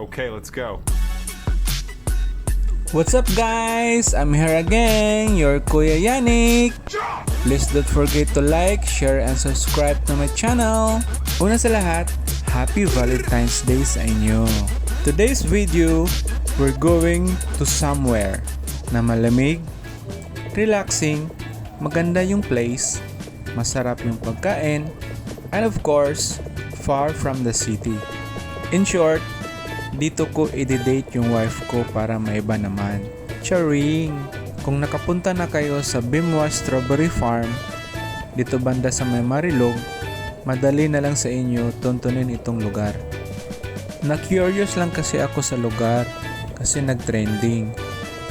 Okay, let's go. What's up guys? I'm here again, your Kuya Yannick. Please don't forget to like, share, and subscribe to my channel. Una sa lahat, Happy Valentine's Day sa inyo. Today's video, we're going to somewhere na malamig, relaxing, maganda yung place, masarap yung pagkain, and of course, far from the city. In short, dito ko i-date yung wife ko para maiba naman. Charing! Kung nakapunta na kayo sa Bimwa Strawberry Farm, dito banda sa may Marilog, madali na lang sa inyo tuntunin itong lugar. Na-curious lang kasi ako sa lugar kasi nag-trending.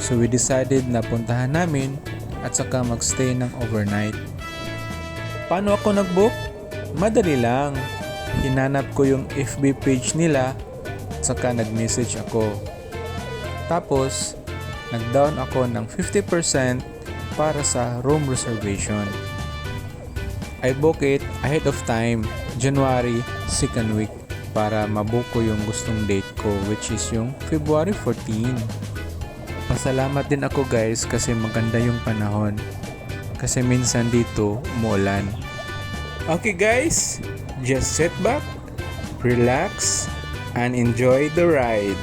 So we decided na puntahan namin at saka magstay ng overnight. Paano ako nag-book? Madali lang. Hinanap ko yung FB page nila saka nag-message ako. Tapos, nag-down ako ng 50% para sa room reservation. I book it ahead of time, January 2nd week, para mabook ko yung gustong date ko, which is yung February 14. Pasalamat din ako guys kasi maganda yung panahon. Kasi minsan dito umuulan. Okay guys, just sit back, relax, and enjoy the ride.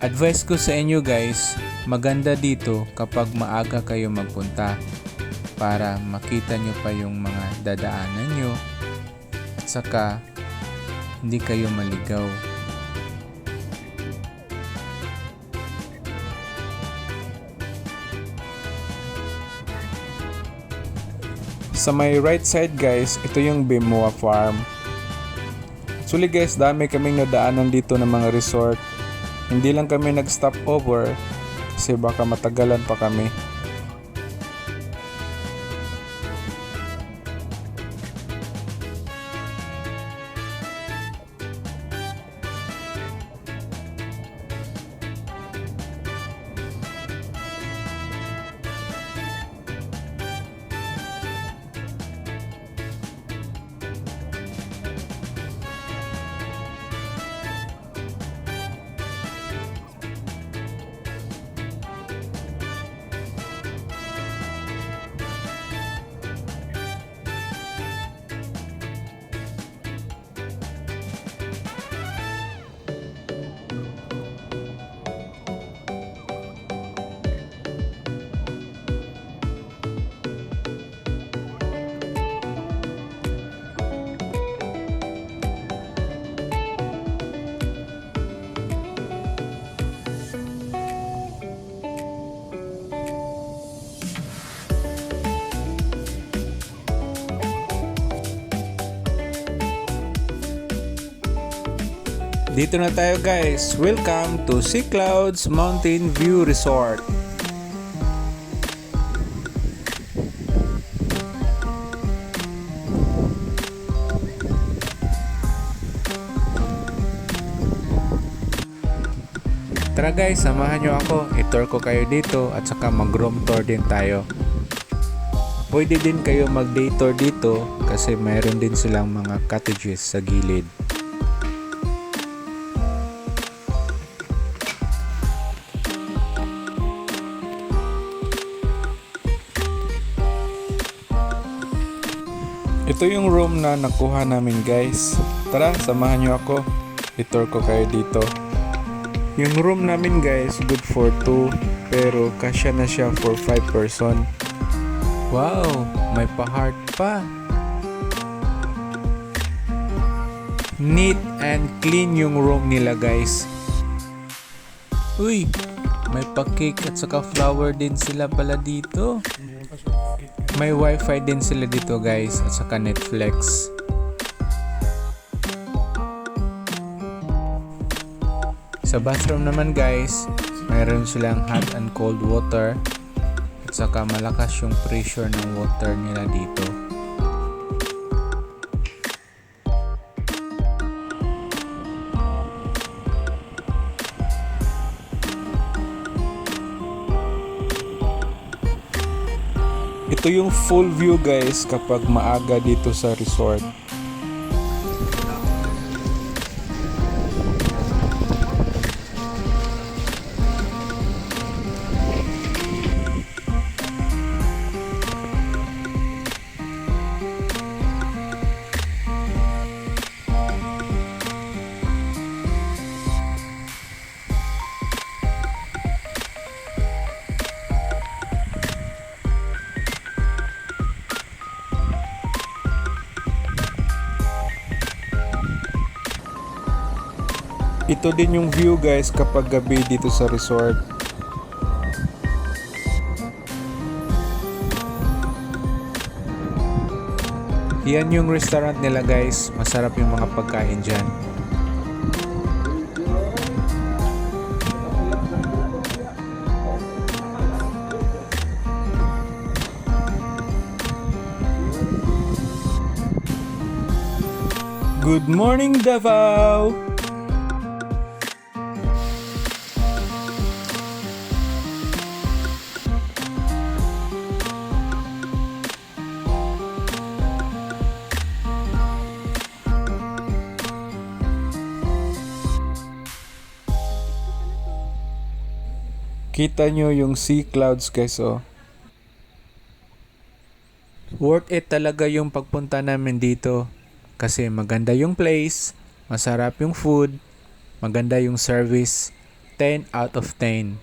Advice ko sa inyo guys, maganda dito kapag maaga kayo magpunta para makita nyo pa yung mga dadaanan nyo at saka hindi kayo maligaw. Sa may right side guys, ito yung Bimwa Farm. Actually guys, dami kaming nadaanan dito ng mga resort. Hindi lang kami nag-stop over kasi baka matagalan pa kami. Dito na tayo guys. Welcome to Sea Clouds Mountain View Resort. Tara guys, samahan nyo ako. I-tour ko kayo dito at saka mag-room tour din tayo. Pwede din kayo mag-day tour dito kasi mayroon din silang mga cottages sa gilid. Ito yung room na nakuha namin guys. Tara, samahan nyo ako. I-tour ko kayo dito. Yung room namin guys, good for 2. Pero kasya na siya for 5 person. Wow, may pa-heart pa. Neat and clean yung room nila guys. Uy, may pa-cake at saka flower din sila pala dito. May wifi din sila dito guys at saka Netflix. Sa bathroom naman guys, mayroon silang hot and cold water at saka malakas yung pressure ng water nila dito. Ito yung full view guys kapag maaga dito sa resort. Ito din yung view guys kapag gabi dito sa resort. Yan yung restaurant nila guys. Masarap yung mga pagkain dyan. Good morning Davao! Kita nyo yung sea clouds guys oh. Worth it talaga yung pagpunta namin dito. Kasi maganda yung place, masarap yung food, maganda yung service. 10 out of 10.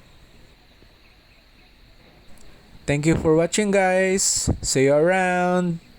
Thank you for watching guys. See you around.